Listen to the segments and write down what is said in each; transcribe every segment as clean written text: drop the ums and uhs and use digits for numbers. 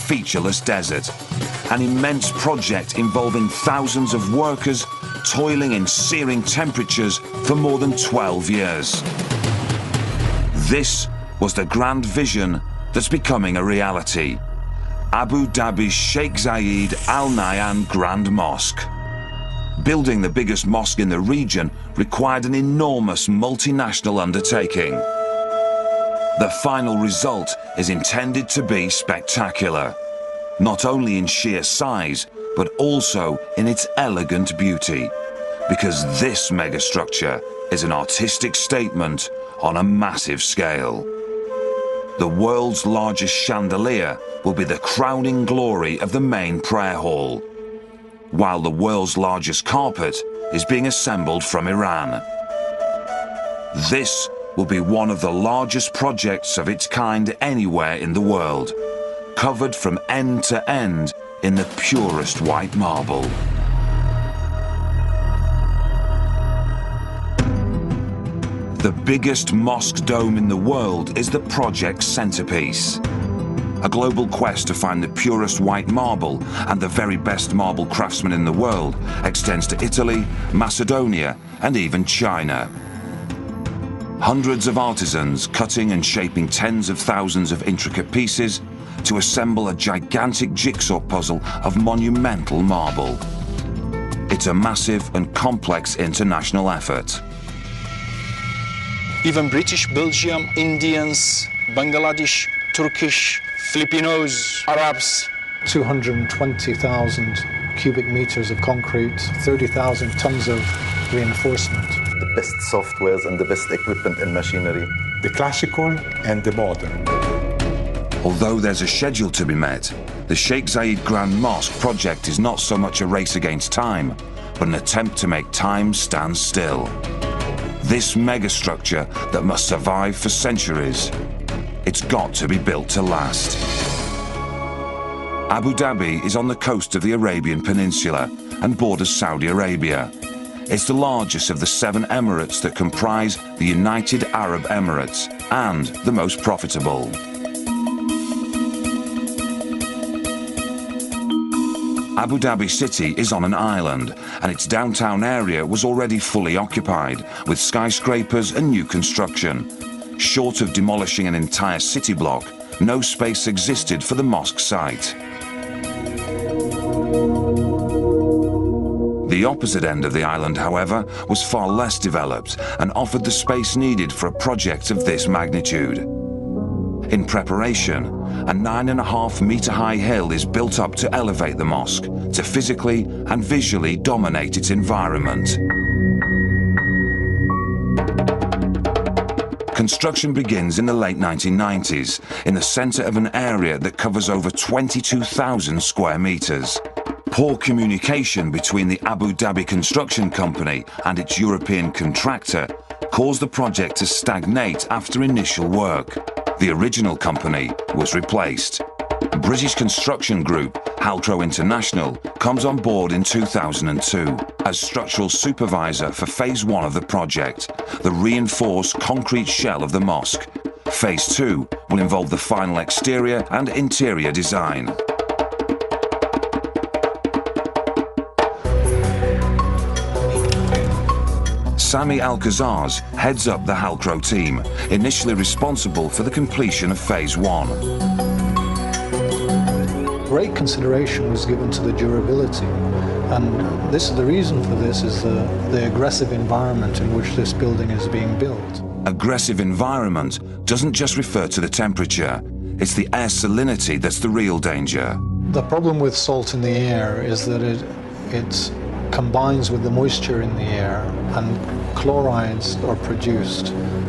featureless desert. An immense project involving thousands of workers toiling in searing temperatures for more than 12 years. This was the grand vision that's becoming a reality. Abu Dhabi's Sheikh Zayed Al Nahyan Grand Mosque. Building the biggest mosque in the region required an enormous multinational undertaking. The final result is intended to be spectacular, not only in sheer size, but also in its elegant beauty, because this megastructure is an artistic statement on a massive scale. The world's largest chandelier will be the crowning glory of the main prayer hall, while the world's largest carpet is being assembled from Iran. This will be one of the largest projects of its kind anywhere in the world, covered from end to end in the purest white marble. The biggest mosque dome in the world is the project's centerpiece. A global quest to find the purest white marble and the very best marble craftsmen in the world extends to Italy, Macedonia, and even China. Hundreds of artisans cutting and shaping tens of thousands of intricate pieces to assemble a gigantic jigsaw puzzle of monumental marble. It's a massive and complex international effort. Even British, Belgium, Indians, Bangladesh, Turkish, Filipinos, Arabs. 220,000 cubic meters of concrete, 30,000 tons of reinforcement. The best softwares and the best equipment and machinery. The classical and the modern. Although there's a schedule to be met, the Sheikh Zayed Grand Mosque project is not so much a race against time, but an attempt to make time stand still. This megastructure that must survive for centuries, it's got to be built to last. Abu Dhabi is on the coast of the Arabian Peninsula and borders Saudi Arabia. It's the largest of the 7 Emirates that comprise the United Arab Emirates and the most profitable. Abu Dhabi City is on an island, and its downtown area was already fully occupied, with skyscrapers and new construction. Short of demolishing an entire city block, no space existed for the mosque site. The opposite end of the island, however, was far less developed and offered the space needed for a project of this magnitude. In preparation, a 9.5-meter high hill is built up to elevate the mosque, to physically and visually dominate its environment. Construction begins in the late 1990s, in the center of an area that covers over 22,000 square meters. Poor communication between the Abu Dhabi Construction Company and its European contractor caused the project to stagnate after initial work. The original company was replaced. British construction group Halcro International comes on board in 2002 as structural supervisor for Phase 1 of the project, the reinforced concrete shell of the mosque. Phase 2 will involve the final exterior and interior design. Sami Al-Kazaz heads up the Halcro team, initially responsible for the completion of Phase 1. Great consideration was given to the durability, and the reason for this is the aggressive environment in which this building is being built. Aggressive environment doesn't just refer to the temperature, it's the air salinity that's the real danger. The problem with salt in the air is that it combines with the moisture in the air, and chlorides are produced,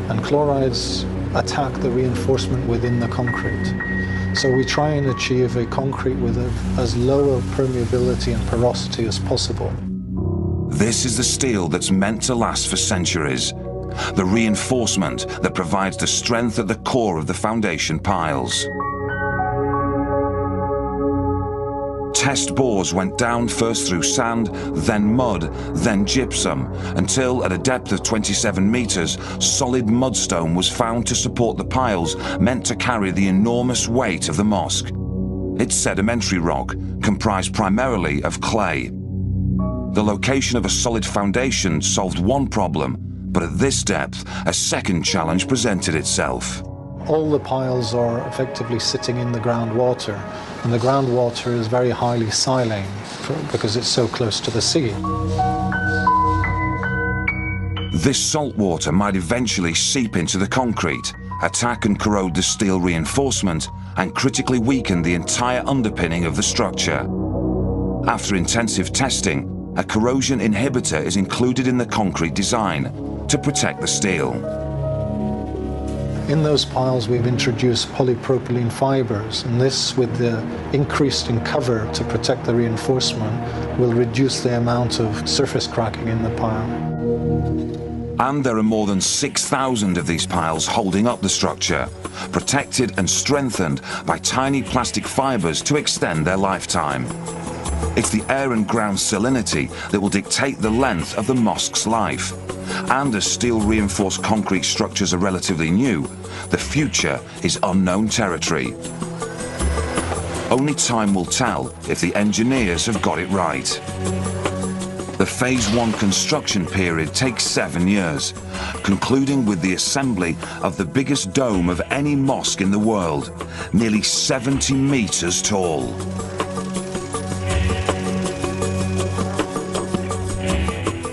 and chlorides attack the reinforcement within the concrete. So we try and achieve a concrete with as low a permeability and porosity as possible. This is the steel that's meant to last for centuries, the reinforcement that provides the strength at the core of the foundation piles. Test bores went down first through sand, then mud, then gypsum, until at a depth of 27 meters, solid mudstone was found to support the piles meant to carry the enormous weight of the mosque. It's sedimentary rock, comprised primarily of clay. The location of a solid foundation solved one problem, but at this depth, a second challenge presented itself. All the piles are effectively sitting in the groundwater, and the groundwater is very highly siling because it's so close to the sea. This salt water might eventually seep into the concrete, attack and corrode the steel reinforcement, and critically weaken the entire underpinning of the structure. After intensive testing, a corrosion inhibitor is included in the concrete design to protect the steel. In those piles we've introduced polypropylene fibers, and this, with the increase in cover to protect the reinforcement, will reduce the amount of surface cracking in the pile. And there are more than 6,000 of these piles holding up the structure, protected and strengthened by tiny plastic fibers to extend their lifetime. It's the air and ground salinity that will dictate the length of the mosque's life. And as steel-reinforced concrete structures are relatively new, the future is unknown territory. Only time will tell if the engineers have got it right. The Phase 1 construction period takes 7 years, concluding with the assembly of the biggest dome of any mosque in the world, nearly 70 meters tall.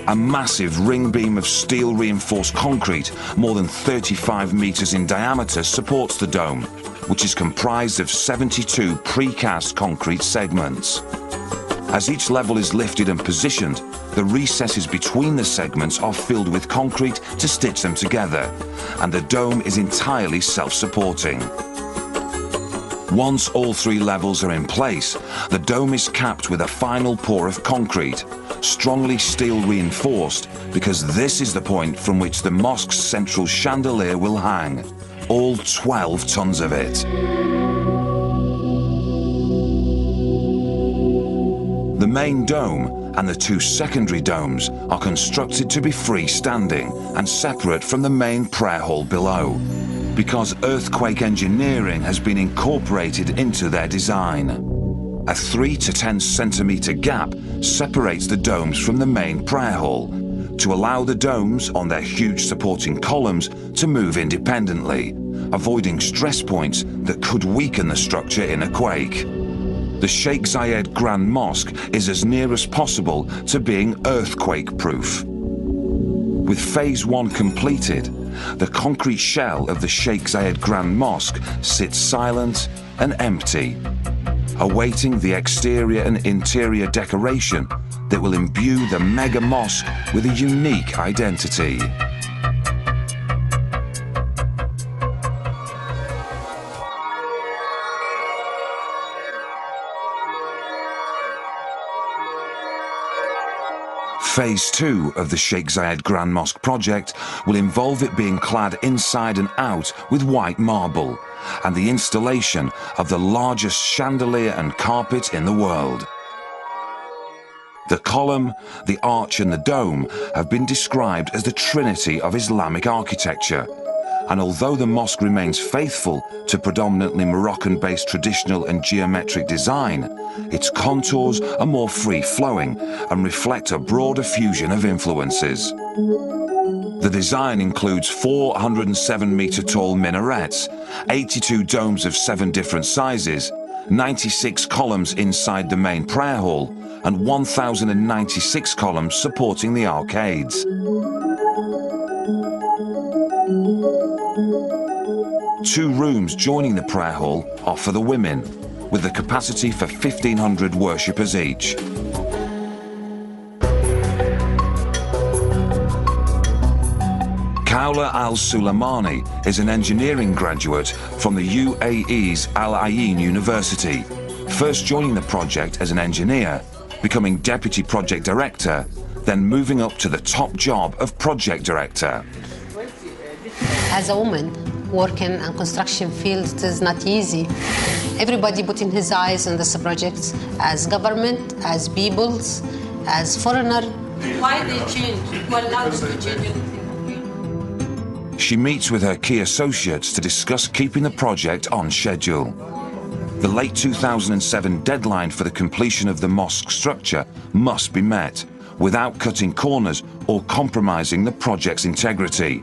A massive ring beam of steel-reinforced concrete, more than 35 meters in diameter, supports the dome, which is comprised of 72 precast concrete segments. As each level is lifted and positioned, the recesses between the segments are filled with concrete to stitch them together, and the dome is entirely self-supporting. Once all 3 levels are in place, the dome is capped with a final pour of concrete, strongly steel reinforced, because this is the point from which the mosque's central chandelier will hang, all 12 tons of it. The main dome and the 2 secondary domes are constructed to be freestanding and separate from the main prayer hall below, because earthquake engineering has been incorporated into their design. A 3 to 10 centimeter gap separates the domes from the main prayer hall to allow the domes on their huge supporting columns to move independently, avoiding stress points that could weaken the structure in a quake. The Sheikh Zayed Grand Mosque is as near as possible to being earthquake-proof. With Phase 1 completed, the concrete shell of the Sheikh Zayed Grand Mosque sits silent and empty, awaiting the exterior and interior decoration that will imbue the mega mosque with a unique identity. Phase 2 of the Sheikh Zayed Grand Mosque project will involve it being clad inside and out with white marble and the installation of the largest chandelier and carpet in the world. The column, the arch and the dome have been described as the trinity of Islamic architecture, and although the mosque remains faithful to predominantly Moroccan-based traditional and geometric design, its contours are more free-flowing and reflect a broader fusion of influences. The design includes 407-meter-tall minarets, 82 domes of 7 different sizes, 96 columns inside the main prayer hall, and 1,096 columns supporting the arcades. 2 rooms joining the prayer hall are for the women, with the capacity for 1,500 worshippers each. Kaula Al-Sulaimani is an engineering graduate from the UAE's Al Ain University, first joining the project as an engineer, becoming deputy project director, then moving up to the top job of project director. As a woman working in construction field, it is not easy. Everybody putting his eyes on this project, as government, as peoples, as foreigner. Why they change? Who allowed them to change anything? She meets with her key associates to discuss keeping the project on schedule. The late 2007 deadline for the completion of the mosque structure must be met without cutting corners or compromising the project's integrity.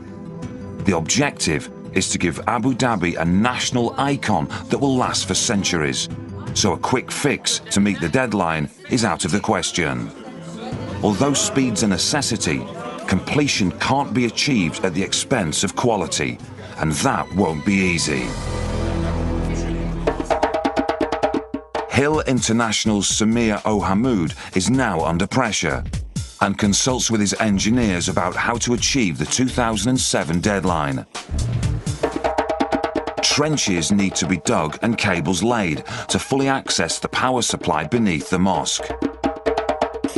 The objective is to give Abu Dhabi a national icon that will last for centuries, so a quick fix to meet the deadline is out of the question. Although speed's a necessity, completion can't be achieved at the expense of quality, and that won't be easy. Hill International's Samir Ohamud is now under pressure and consults with his engineers about how to achieve the 2007 deadline. Trenches need to be dug and cables laid to fully access the power supply beneath the mosque.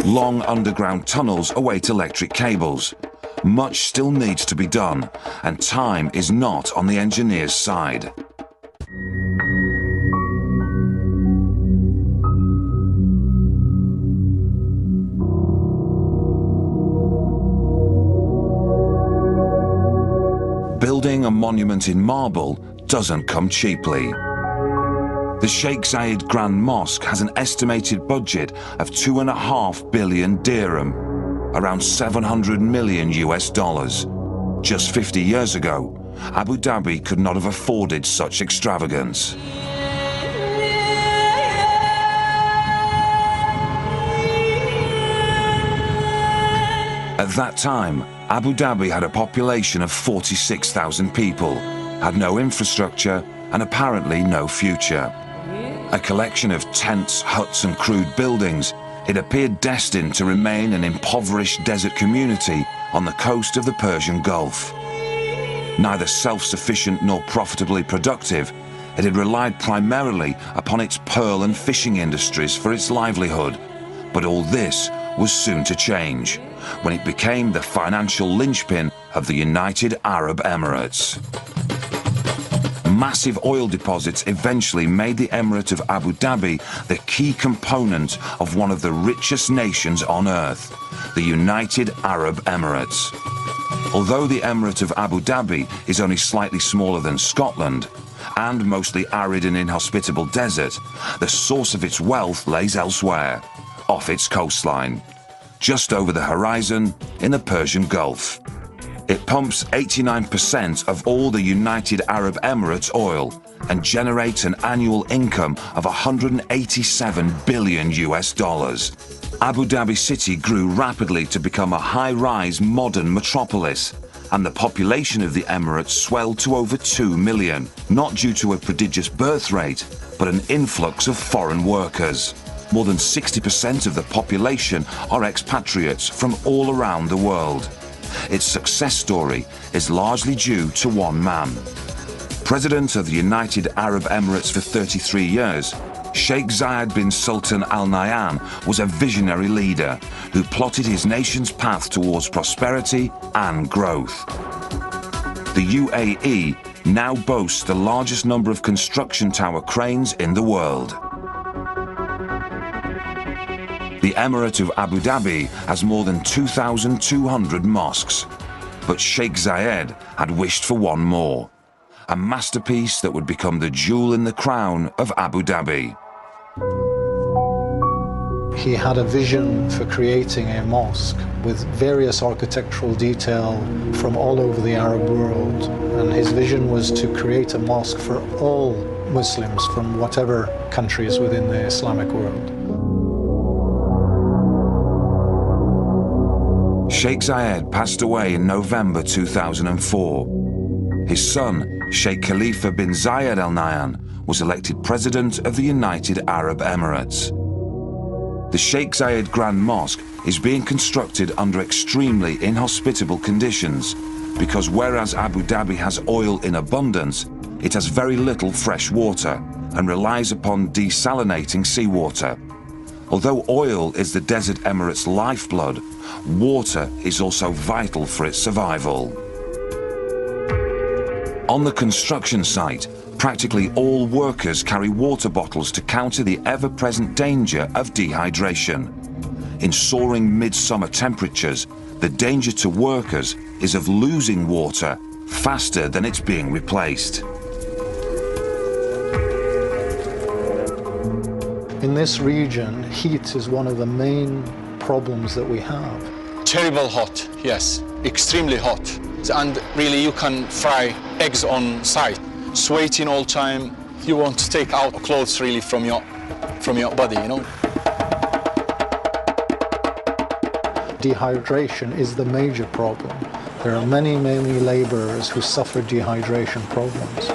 Long underground tunnels await electric cables. Much still needs to be done, and time is not on the engineers' side. Building a monument in marble doesn't come cheaply. The Sheikh Zayed Grand Mosque has an estimated budget of 2.5 billion dirham, around 700 million US dollars. Just 50 years ago, Abu Dhabi could not have afforded such extravagance. At that time, Abu Dhabi had a population of 46,000 people, had no infrastructure, and apparently no future. A collection of tents, huts, and crude buildings, it appeared destined to remain an impoverished desert community on the coast of the Persian Gulf. Neither self-sufficient nor profitably productive, it had relied primarily upon its pearl and fishing industries for its livelihood. But all this was soon to change, when it became the financial linchpin of the United Arab Emirates. Massive oil deposits eventually made the Emirate of Abu Dhabi the key component of one of the richest nations on earth, the United Arab Emirates. Although the Emirate of Abu Dhabi is only slightly smaller than Scotland, and mostly arid and inhospitable desert, the source of its wealth lays elsewhere, off its coastline, just over the horizon in the Persian Gulf. It pumps 89% of all the United Arab Emirates oil and generates an annual income of 187 billion US dollars. Abu Dhabi City grew rapidly to become a high-rise modern metropolis, and the population of the Emirates swelled to over 2 million, not due to a prodigious birth rate, but an influx of foreign workers. More than 60% of the population are expatriates from all around the world. Its success story is largely due to one man. President of the United Arab Emirates for 33 years, Sheikh Zayed bin Sultan Al Nahyan was a visionary leader who plotted his nation's path towards prosperity and growth. The UAE now boasts the largest number of construction tower cranes in the world. The Emirate of Abu Dhabi has more than 2,200 mosques, but Sheikh Zayed had wished for one more, a masterpiece that would become the jewel in the crown of Abu Dhabi. He had a vision for creating a mosque with various architectural detail from all over the Arab world, and his vision was to create a mosque for all Muslims from whatever countries within the Islamic world. Sheikh Zayed passed away in November 2004. His son, Sheikh Khalifa bin Zayed Al Nahyan, was elected President of the United Arab Emirates. The Sheikh Zayed Grand Mosque is being constructed under extremely inhospitable conditions because whereas Abu Dhabi has oil in abundance, it has very little fresh water and relies upon desalinating seawater. Although oil is the desert emirate's lifeblood, water is also vital for its survival. On the construction site, practically all workers carry water bottles to counter the ever-present danger of dehydration. In soaring midsummer temperatures, the danger to workers is of losing water faster than it's being replaced. In this region, heat is one of the main problems that we have. Terrible hot, yes, extremely hot. And really you can fry eggs on site. Sweating all time, you want to take out clothes really from your body, you know. Dehydration is the major problem. There are many laborers who suffer dehydration problems.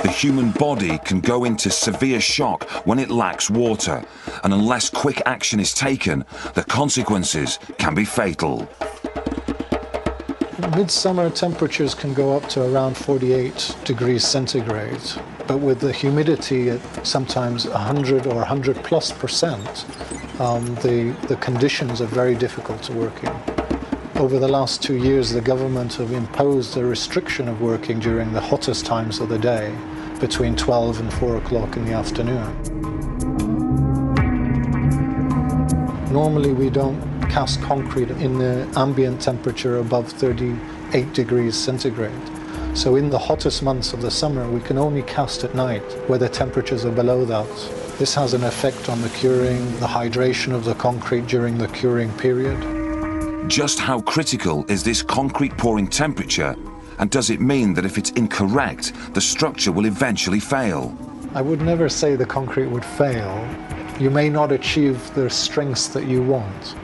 The human body can go into severe shock when it lacks water, and unless quick action is taken, the consequences can be fatal. Midsummer temperatures can go up to around 48 degrees centigrade, but with the humidity at sometimes 100 or 100+%, the conditions are very difficult to work in. Over the last 2 years, the government have imposed a restriction of working during the hottest times of the day, between 12 and 4 o'clock in the afternoon. Normally we don't cast concrete in the ambient temperature above 38 degrees centigrade. So in the hottest months of the summer, we can only cast at night where the temperatures are below that. This has an effect on the curing, the hydration of the concrete during the curing period. Just how critical is this concrete pouring temperature, and does it mean that if it's incorrect, the structure will eventually fail? I would never say the concrete would fail. You may not achieve the strengths that you want.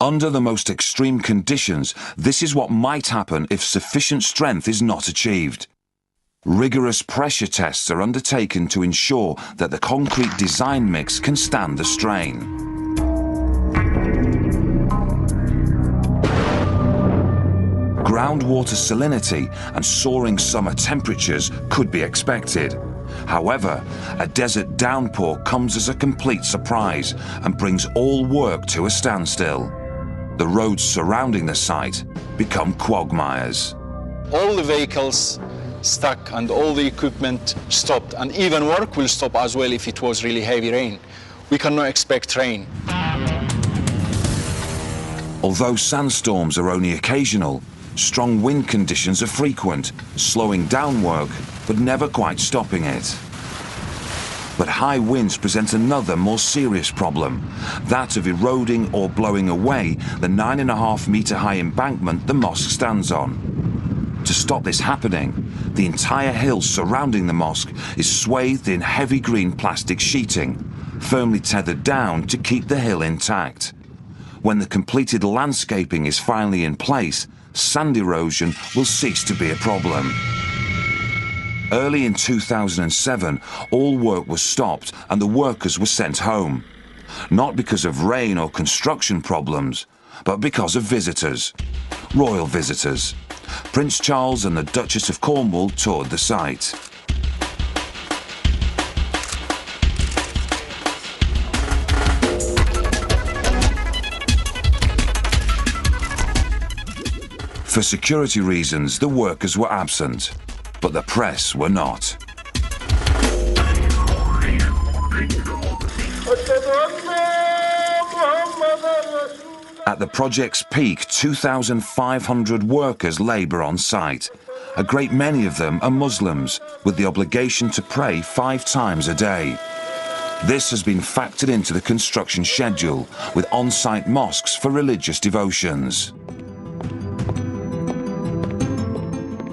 Under the most extreme conditions, this is what might happen if sufficient strength is not achieved. Rigorous pressure tests are undertaken to ensure that the concrete design mix can stand the strain. Groundwater salinity and soaring summer temperatures could be expected. However, a desert downpour comes as a complete surprise and brings all work to a standstill. The roads surrounding the site become quagmires. All the vehicles stuck and all the equipment stopped, and even work will stop as well if it was really heavy rain. We cannot expect rain. Although sandstorms are only occasional, strong wind conditions are frequent, slowing down work but never quite stopping it. But high winds present another more serious problem, that of eroding or blowing away the 9.5-metre high embankment the mosque stands on. To stop this happening, the entire hill surrounding the mosque is swathed in heavy green plastic sheeting, firmly tethered down to keep the hill intact. When the completed landscaping is finally in place, sand erosion will cease to be a problem. Early in 2007, all work was stopped and the workers were sent home. Not because of rain or construction problems, but because of visitors. Royal visitors. Prince Charles and the Duchess of Cornwall toured the site. For security reasons, the workers were absent, but the press were not. At the project's peak, 2,500 workers labour on site. A great many of them are Muslims, with the obligation to pray 5 times a day. This has been factored into the construction schedule, with on-site mosques for religious devotions.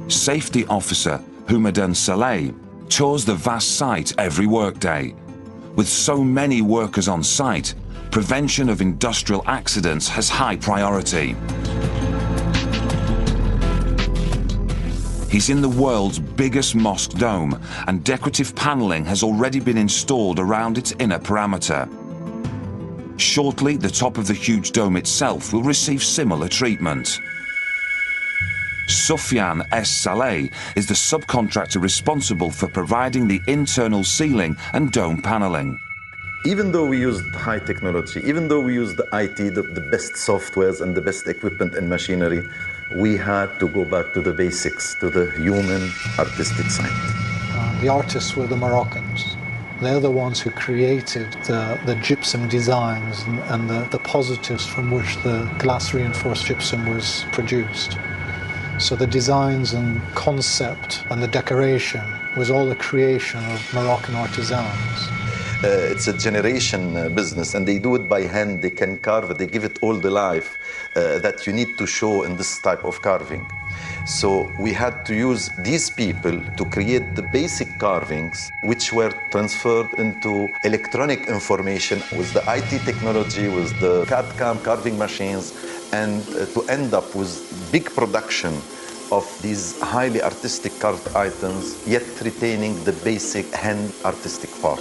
Safety officer Humadan Saleh tours the vast site every workday. With so many workers on site, prevention of industrial accidents has high priority. He's in the world's biggest mosque dome, and decorative panelling has already been installed around its inner parameter. Shortly, the top of the huge dome itself will receive similar treatment. Sufyan S. Saleh is the subcontractor responsible for providing the internal ceiling and dome panelling. Even though we used high technology, even though we used the IT, the best softwares and the best equipment and machinery, we had to go back to the basics, to the human artistic side. The artists were the Moroccans. They're the ones who created the gypsum designs and the positives from which the glass reinforced gypsum was produced. So the designs and concept and the decoration was all the creation of Moroccan artisans. It's a generation business, and they do it by hand. They can carve it. They give it all the life that you need to show in this type of carving. So we had to use these people to create the basic carvings, which were transferred into electronic information with the IT technology, with the CAD/CAM carving machines, and to end up with big production of these highly artistic carved items, yet retaining the basic hand artistic part.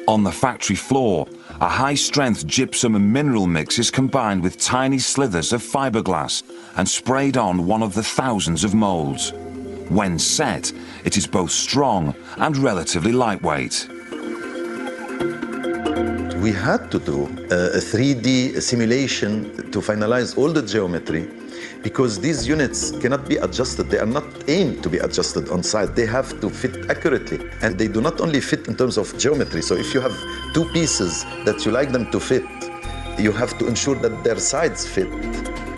On the factory floor, a high-strength gypsum and mineral mix is combined with tiny slithers of fiberglass and sprayed on one of the thousands of molds. When set, it is both strong and relatively lightweight. We had to do a 3D simulation to finalize all the geometry, because these units cannot be adjusted. They are not aimed to be adjusted on site. They have to fit accurately. And they do not only fit in terms of geometry. So if you have two pieces that you like them to fit, you have to ensure that their sides fit,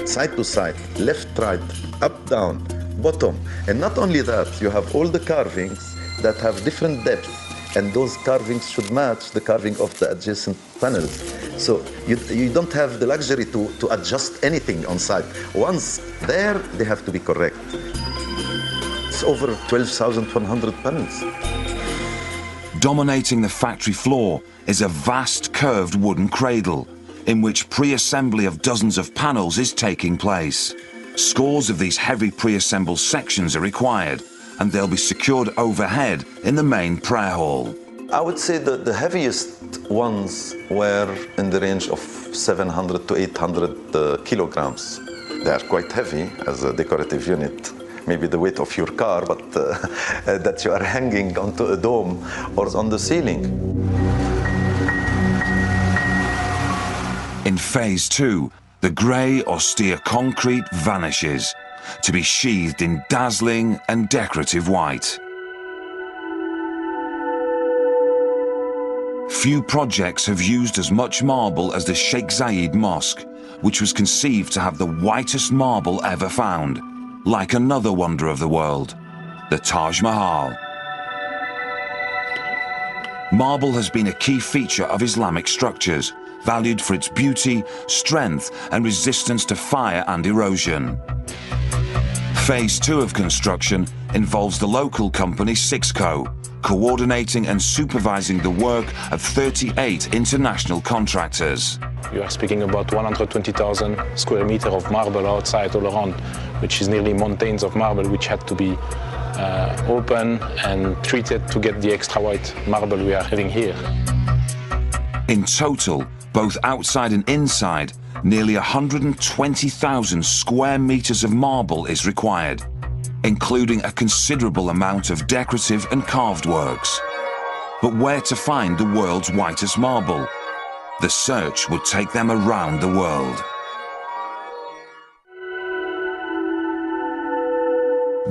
side to side, left, right, up, down, bottom. And not only that, you have all the carvings that have different depth, and those carvings should match the carving of the adjacent panels. So you don't have the luxury to adjust anything on site. Once there, they have to be correct. It's over 12,100 panels. Dominating the factory floor is a vast curved wooden cradle in which pre-assembly of dozens of panels is taking place. Scores of these heavy pre-assembled sections are required, and they'll be secured overhead in the main prayer hall. I would say that the heaviest ones were in the range of 700 to 800 kilograms. They are quite heavy as a decorative unit. Maybe the weight of your car, but that you are hanging onto a dome or on the ceiling. In phase 2, the grey, austere concrete vanishes, to be sheathed in dazzling and decorative white. Few projects have used as much marble as the Sheikh Zayed Mosque, which was conceived to have the whitest marble ever found, like another wonder of the world, the Taj Mahal. Marble has been a key feature of Islamic structures, valued for its beauty, strength, and resistance to fire and erosion. Phase 2 of construction involves the local company Sixco, coordinating and supervising the work of 38 international contractors. You are speaking about 120,000 square meters of marble outside all around, which is nearly mountains of marble which had to be open and treated to get the extra white marble we are having here. In total, both outside and inside, nearly 120,000 square meters of marble is required, including a considerable amount of decorative and carved works. But where to find the world's whitest marble? The search would take them around the world.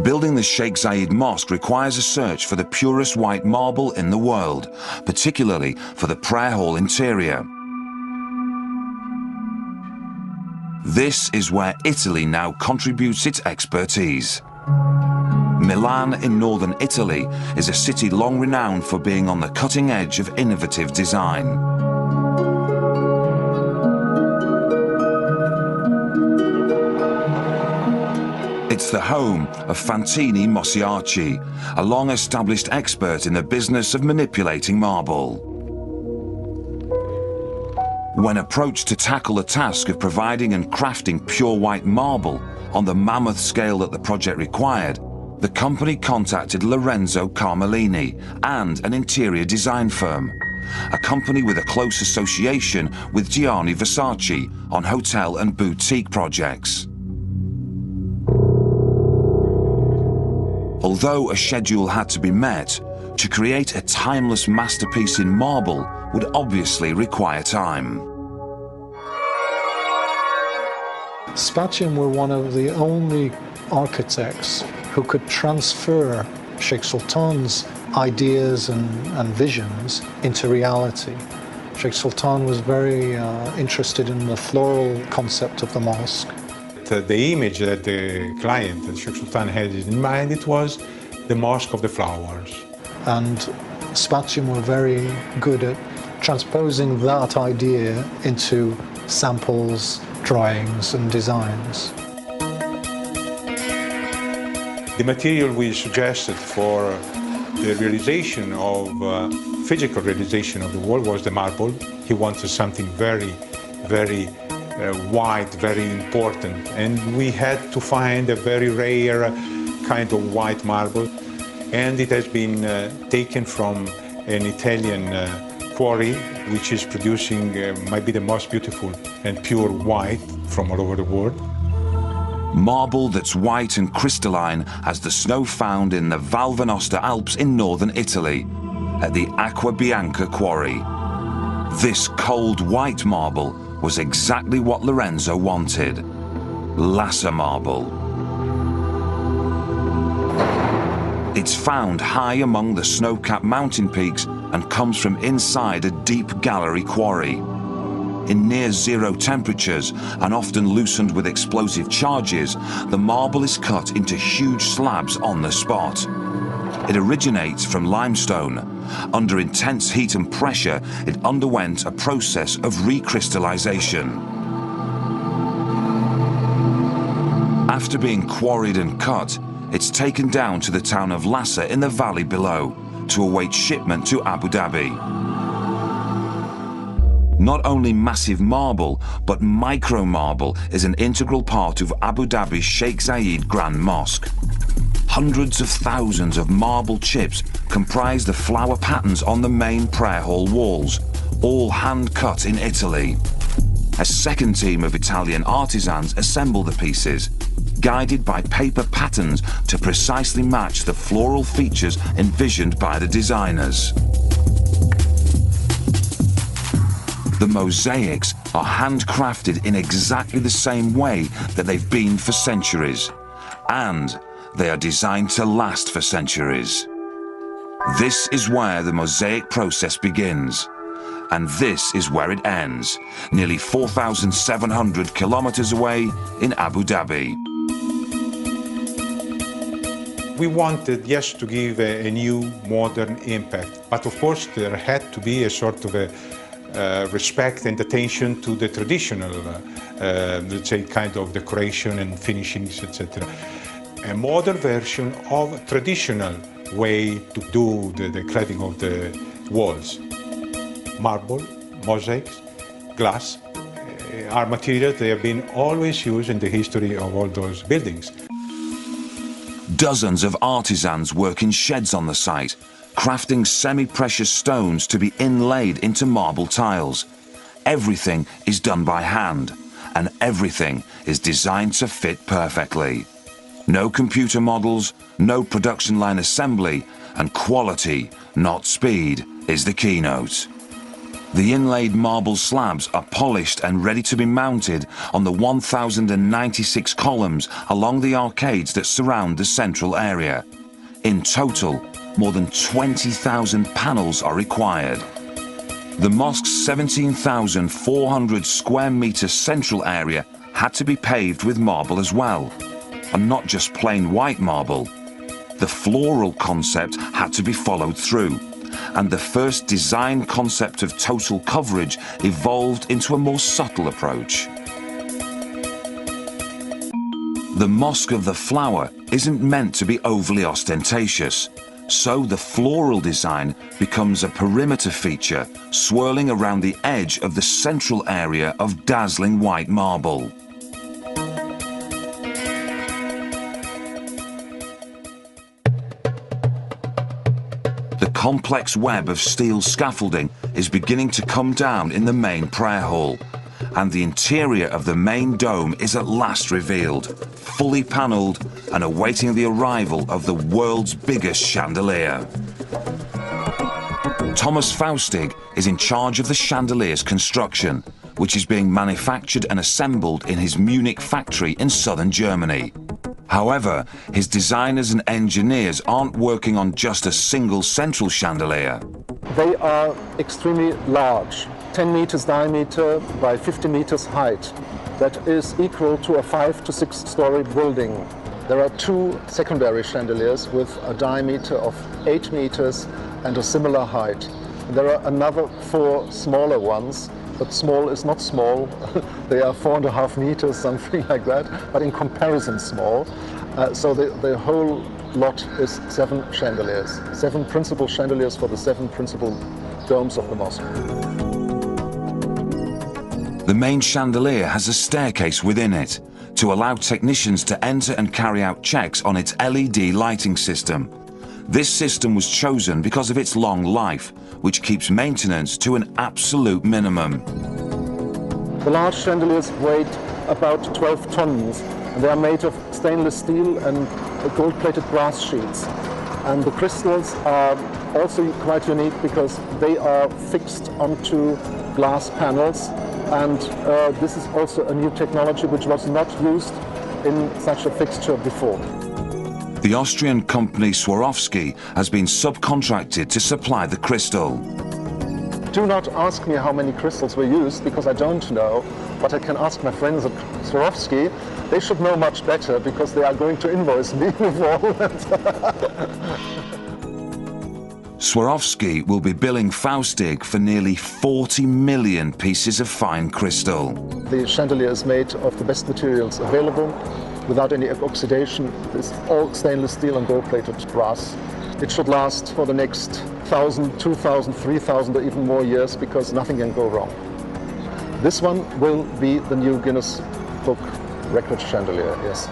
Building the Sheikh Zayed Mosque requires a search for the purest white marble in the world, particularly for the prayer hall interior. This is where Italy now contributes its expertise. Milan in northern Italy is a city long renowned for being on the cutting edge of innovative design. It's the home of Fantini Mosiarci, a long-established expert in the business of manipulating marble. When approached to tackle the task of providing and crafting pure white marble on the mammoth scale that the project required, the company contacted Lorenzo Carmelini and an interior design firm, a company with a close association with Gianni Versace on hotel and boutique projects. Although a schedule had to be met, to create a timeless masterpiece in marble would obviously require time. Spatium were one of the only architects who could transfer Sheikh Sultan's ideas and visions into reality. Sheikh Sultan was very interested in the floral concept of the mosque. The image that the client, Sheikh Sultan, had in mind, it was the Mosque of the Flowers. And Spatium were very good at transposing that idea into samples, drawings and designs. The material we suggested for the realization of, physical realization of the wall was the marble. He wanted something very, very white, very important. And we had to find a very rare kind of white marble. And it has been taken from an Italian quarry, which is producing might be the most beautiful and pure white from all over the world. Marble that's white and crystalline as the snow found in the Val Venosta Alps in northern Italy at the Acqua Bianca quarry. This cold white marble was exactly what Lorenzo wanted. Lassa marble. It's found high among the snow-capped mountain peaks and comes from inside a deep gallery quarry. In near-zero temperatures and often loosened with explosive charges, the marble is cut into huge slabs on the spot. It originates from limestone. Under intense heat and pressure, it underwent a process of recrystallization. After being quarried and cut, it's taken down to the town of Lassa in the valley below to await shipment to Abu Dhabi. Not only massive marble, but micro marble is an integral part of Abu Dhabi's Sheikh Zayed Grand Mosque. Hundreds of thousands of marble chips comprise the flower patterns on the main prayer hall walls, all hand-cut in Italy. A second team of Italian artisans assemble the pieces, guided by paper patterns to precisely match the floral features envisioned by the designers. The mosaics are handcrafted in exactly the same way that they've been for centuries, and they are designed to last for centuries. This is where the mosaic process begins, and this is where it ends, nearly 4,700 kilometers away in Abu Dhabi. We wanted, yes, to give a new, modern impact, but of course there had to be a sort of a respect and attention to the traditional, let's say, kind of decoration and finishings, etc. A modern version of traditional way to do the cladding of the walls. Marble, mosaics, glass are materials that have been always used in the history of all those buildings. Dozens of artisans work in sheds on the site, crafting semi-precious stones to be inlaid into marble tiles. Everything is done by hand, and everything is designed to fit perfectly. No computer models, no production line assembly, and quality, not speed, is the keynote. The inlaid marble slabs are polished and ready to be mounted on the 1,096 columns along the arcades that surround the central area. In total, more than 20,000 panels are required. The mosque's 17,400 square metre central area had to be paved with marble as well, and not just plain white marble. The floral concept had to be followed through, and the first design concept of total coverage evolved into a more subtle approach. The Mosque of the Flower isn't meant to be overly ostentatious, so the floral design becomes a perimeter feature swirling around the edge of the central area of dazzling white marble. The complex web of steel scaffolding is beginning to come down in the main prayer hall, and the interior of the main dome is at last revealed, fully panelled and awaiting the arrival of the world's biggest chandelier. Thomas Faustig is in charge of the chandelier's construction, which is being manufactured and assembled in his Munich factory in southern Germany. However, his designers and engineers aren't working on just a single central chandelier. They are extremely large, 10 meters diameter by 50 meters height. That is equal to a 5 to 6 story building. There are two secondary chandeliers with a diameter of 8 meters and a similar height. There are another 4 smaller ones, but small is not small. They are 4.5 meters, something like that, but in comparison small. So the whole lot is 7 chandeliers, 7 principal chandeliers for the 7 principal domes of the mosque. The main chandelier has a staircase within it to allow technicians to enter and carry out checks on its LED lighting system. This system was chosen because of its long life, which keeps maintenance to an absolute minimum. The large chandeliers weigh about 12 tons, and they are made of stainless steel and gold-plated brass sheets. And the crystals are also quite unique because they are fixed onto glass panels, and this is also a new technology which was not used in such a fixture before. The Austrian company Swarovski has been subcontracted to supply the crystal. Do not ask me how many crystals were used, because I don't know, but I can ask my friends at Swarovski. They should know much better, because they are going to invoice me with all that. Swarovski will be billing Faustig for nearly 40 million pieces of fine crystal. The chandelier is made of the best materials available, without any oxidation. It's all stainless steel and gold-plated brass. It should last for the next 1,000, 2,000, 3,000 or even more years, because nothing can go wrong. This one will be the new Guinness Book record chandelier, yes.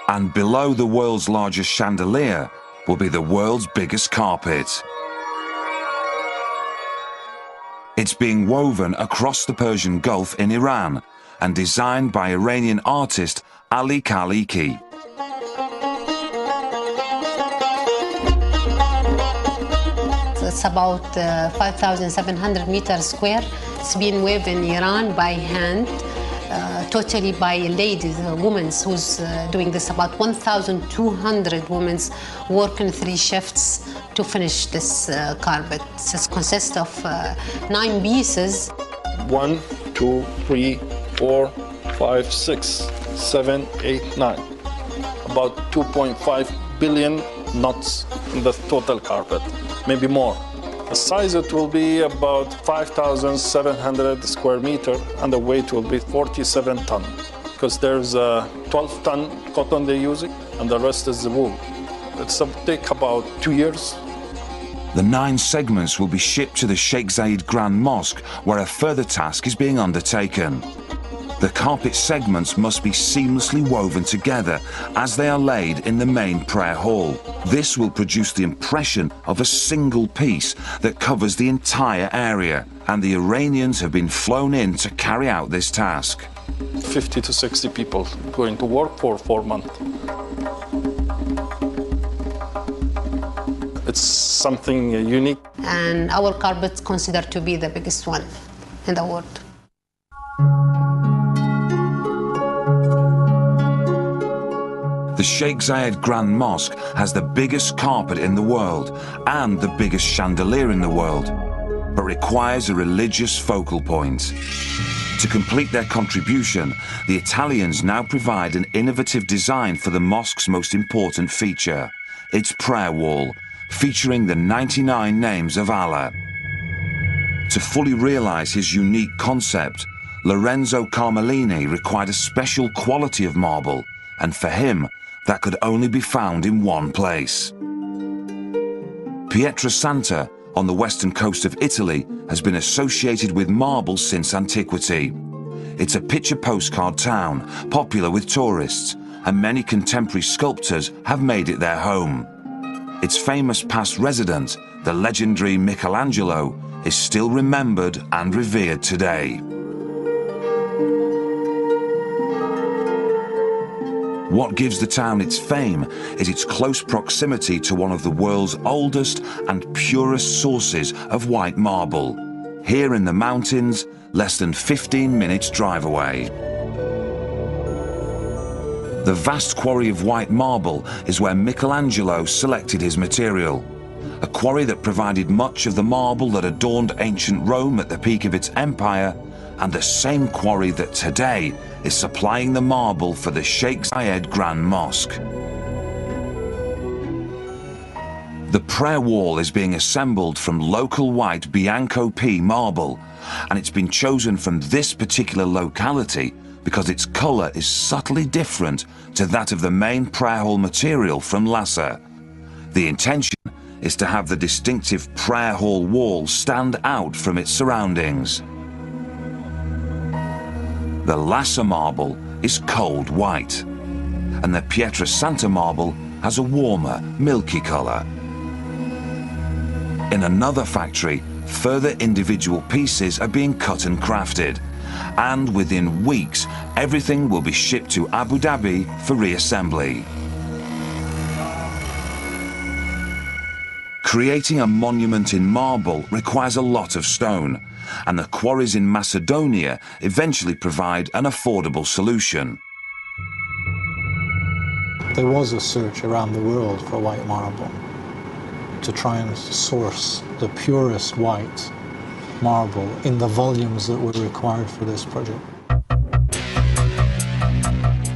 And below the world's largest chandelier will be the world's biggest carpet. It's being woven across the Persian Gulf in Iran and designed by Iranian artist Ali Khaliki. It's about 5,700 meters square. It's been woven in Iran by hand, totally by ladies, women who's doing this. About 1,200 women work in 3 shifts to finish this carpet. It consists of 9 pieces. 1, 2, 3, 4, 5, 6, 7, 8, 9. About 2.5 billion knots in the total carpet, maybe more. The size, it will be about 5,700 square meter, and the weight will be 47 ton, because there's a 12-ton cotton they're using, and the rest is the wool. It's take about 2 years. The 9 segments will be shipped to the Sheikh Zayed Grand Mosque, where a further task is being undertaken. The carpet segments must be seamlessly woven together as they are laid in the main prayer hall. This will produce the impression of a single piece that covers the entire area, and the Iranians have been flown in to carry out this task. 50 to 60 people going to work for 4 months. It's something unique. And our carpet's considered to be the biggest one in the world. The Sheikh Zayed Grand Mosque has the biggest carpet in the world and the biggest chandelier in the world, but requires a religious focal point. To complete their contribution, the Italians now provide an innovative design for the mosque's most important feature, its prayer wall, featuring the 99 names of Allah. To fully realize his unique concept, Lorenzo Carmelini required a special quality of marble, and for him, that could only be found in one place. Pietrasanta, on the western coast of Italy, has been associated with marble since antiquity. It's a picture postcard town, popular with tourists, and many contemporary sculptors have made it their home. Its famous past resident, the legendary Michelangelo, is still remembered and revered today. What gives the town its fame is its close proximity to one of the world's oldest and purest sources of white marble, here in the mountains, less than 15 minutes drive away. The vast quarry of white marble is where Michelangelo selected his material, a quarry that provided much of the marble that adorned ancient Rome at the peak of its empire and the same quarry that today is supplying the marble for the Sheikh Zayed Grand Mosque. The prayer wall is being assembled from local white Bianco P marble, and it's been chosen from this particular locality because its colour is subtly different to that of the main prayer hall material from Lhasa. The intention is to have the distinctive prayer hall wall stand out from its surroundings. The Lhasa marble is cold white, and the Pietra Santa marble has a warmer, milky colour. In another factory, further individual pieces are being cut and crafted, and within weeks, everything will be shipped to Abu Dhabi for reassembly. Creating a monument in marble requires a lot of stone, and the quarries in Macedonia eventually provide an affordable solution. There was a search around the world for white marble to try and source the purest white marble in the volumes that were required for this project.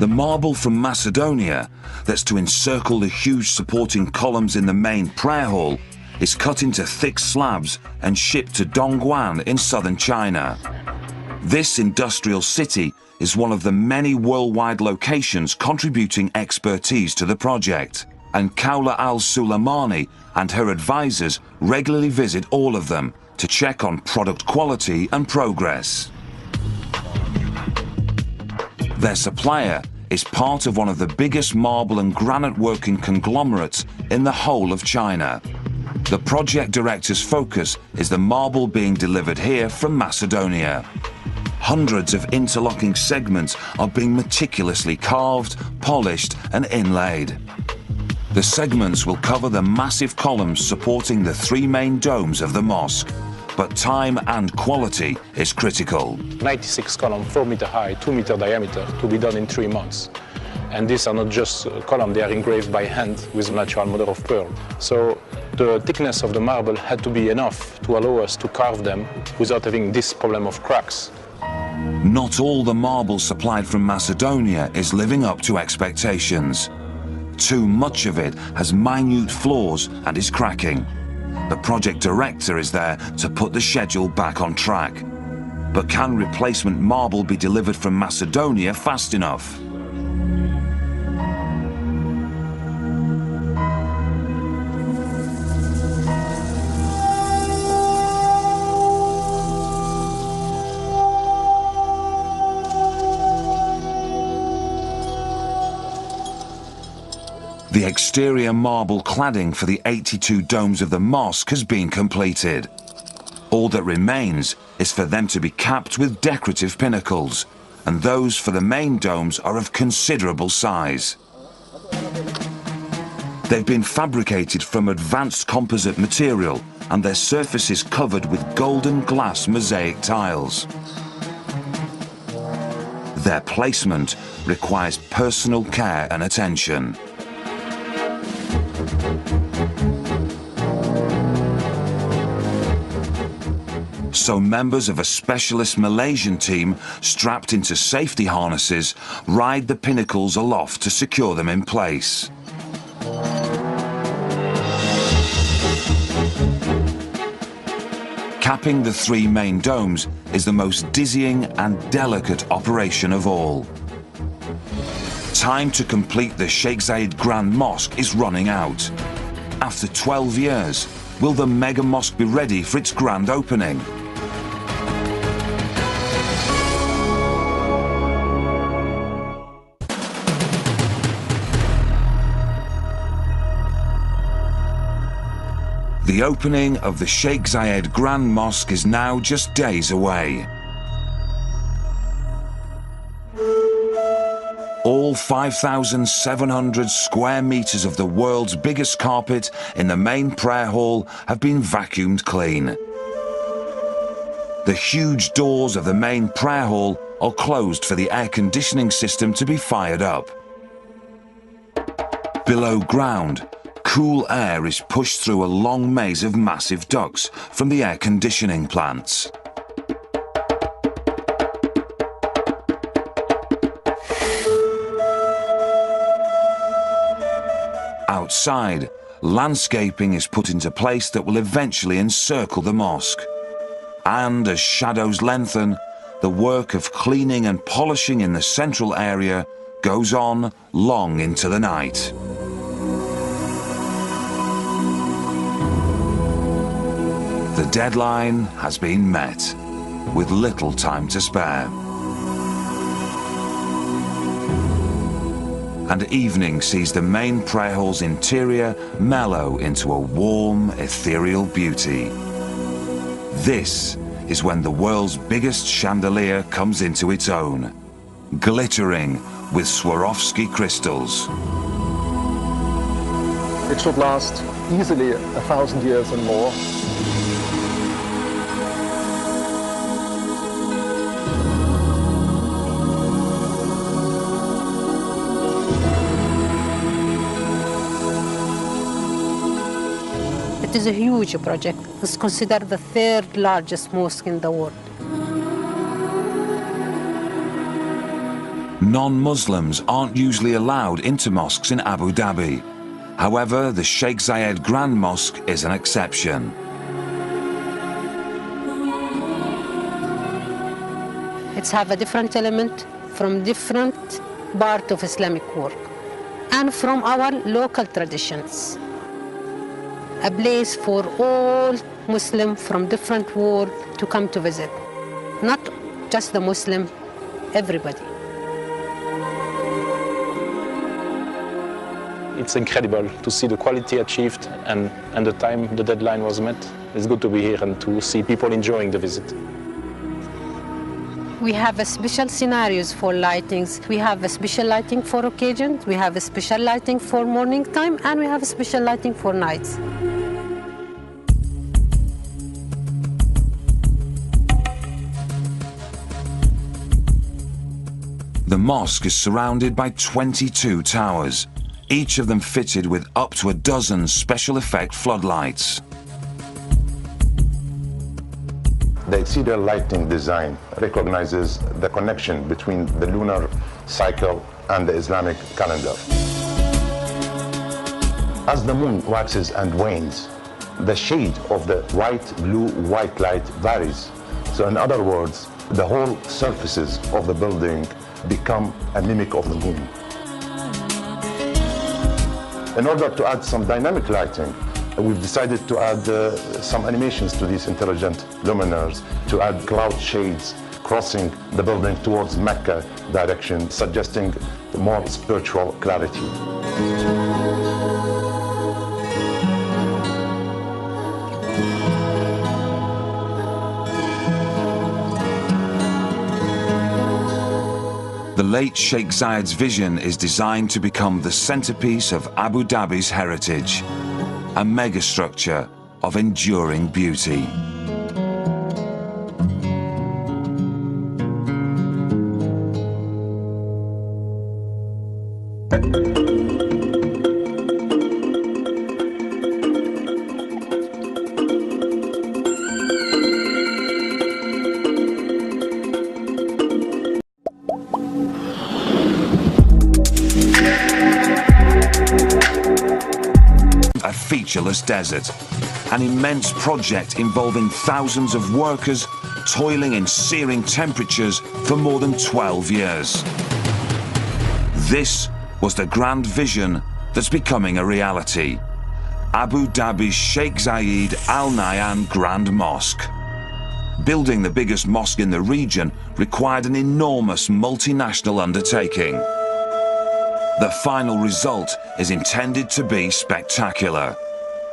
The marble from Macedonia that's to encircle the huge supporting columns in the main prayer hall is cut into thick slabs and shipped to Dongguan in southern China. This industrial city is one of the many worldwide locations contributing expertise to the project, and Kaula Al-Suleimani and her advisors regularly visit all of them to check on product quality and progress. Their supplier is part of one of the biggest marble and granite working conglomerates in the whole of China. The project director's focus is the marble being delivered here from Macedonia. Hundreds of interlocking segments are being meticulously carved, polished, and inlaid. The segments will cover the massive columns supporting the three main domes of the mosque, but time and quality is critical. 96 columns, 4 meter high, 2 meter diameter, to be done in 3 months. And these are not just columns, they are engraved by hand with natural mother of pearl. So the thickness of the marble had to be enough to allow us to carve them without having this problem of cracks. Not all the marble supplied from Macedonia is living up to expectations. Too much of it has minute flaws and is cracking. The project director is there to put the schedule back on track. But can replacement marble be delivered from Macedonia fast enough? The exterior marble cladding for the 82 domes of the mosque has been completed. All that remains is for them to be capped with decorative pinnacles, and those for the main domes are of considerable size. They've been fabricated from advanced composite material, and their surfaces covered with golden glass mosaic tiles. Their placement requires personal care and attention. So members of a specialist Malaysian team strapped into safety harnesses ride the pinnacles aloft to secure them in place. Capping the three main domes is the most dizzying and delicate operation of all. Time to complete the Sheikh Zayed Grand Mosque is running out. After 12 years, will the mega mosque be ready for its grand opening? The opening of the Sheikh Zayed Grand Mosque is now just days away. All 5,700 square meters of the world's biggest carpet in the main prayer hall have been vacuumed clean. The huge doors of the main prayer hall are closed for the air conditioning system to be fired up. Below ground, cool air is pushed through a long maze of massive ducts from the air conditioning plants. Outside, landscaping is put into place that will eventually encircle the mosque. And as shadows lengthen, the work of cleaning and polishing in the central area goes on long into the night. The deadline has been met, with little time to spare. And evening sees the main prayer hall's interior mellow into a warm, ethereal beauty. This is when the world's biggest chandelier comes into its own, glittering with Swarovski crystals. It should last easily 1,000 years and more. It is a huge project. It's considered the third largest mosque in the world. Non-Muslims aren't usually allowed into mosques in Abu Dhabi. However, the Sheikh Zayed Grand Mosque is an exception. It's have a different element from different part of Islamic work and from our local traditions. A place for all Muslims from different world to come to visit. Not just the Muslim, everybody. It's incredible to see the quality achieved and the time the deadline was met. It's good to be here and to see people enjoying the visit. We have a special scenarios for lightings. We have a special lighting for occasions. We have a special lighting for morning time, and we have a special lighting for nights. The mosque is surrounded by 22 towers, each of them fitted with up to a dozen special effect floodlights. The exterior lighting design recognizes the connection between the lunar cycle and the Islamic calendar. As the moon waxes and wanes, the shade of the white, blue, white light varies. So in other words, the whole surfaces of the building become a mimic of the moon. In order to add some dynamic lighting, we've decided to add some animations to these intelligent luminaires, to add cloud shades crossing the building towards Mecca direction, suggesting more spiritual clarity. The late Sheikh Zayed's vision is designed to become the centerpiece of Abu Dhabi's heritage, a megastructure of enduring beauty. A featureless desert, an immense project involving thousands of workers toiling in searing temperatures for more than 12 years. This was the grand vision that's becoming a reality. Abu Dhabi's Sheikh Zayed Al Nahyan Grand Mosque. Building the biggest mosque in the region required an enormous multinational undertaking. The final result is intended to be spectacular,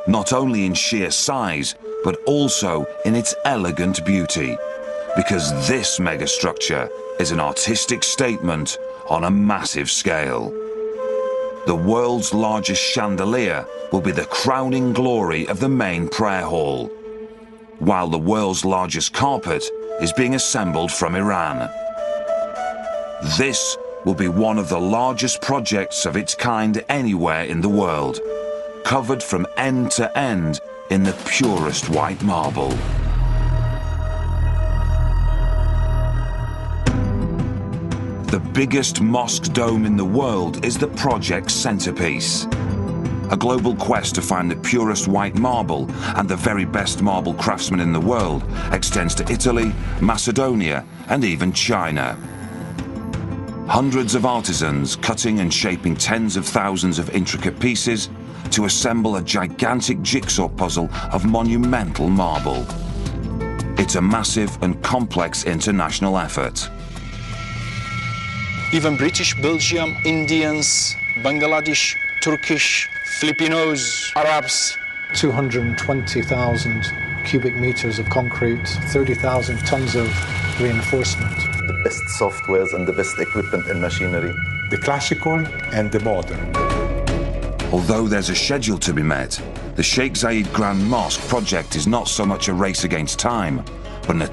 not only in sheer size, but also in its elegant beauty, because this megastructure is an artistic statement on a massive scale. The world's largest chandelier will be the crowning glory of the main prayer hall, while the world's largest carpet is being assembled from Iran. This will be one of the largest projects of its kind anywhere in the world, covered from end to end in the purest white marble. The biggest mosque dome in the world is the project's centerpiece. a global quest to find the purest white marble and the very best marble craftsmen in the world extends to Italy, Macedonia, and even China. Hundreds of artisans cutting and shaping tens of thousands of intricate pieces to assemble a gigantic jigsaw puzzle of monumental marble. It's a massive and complex international effort. Even British, Belgium, Indians, Bangladesh, Turkish, Filipinos, Arabs. 220,000 cubic meters of concrete, 30,000 tons of reinforcement. The best softwares and the best equipment and machinery. The classical and the modern. Although there's a schedule to be met, the Sheikh Zayed Grand Mosque project is not so much a race against time, but an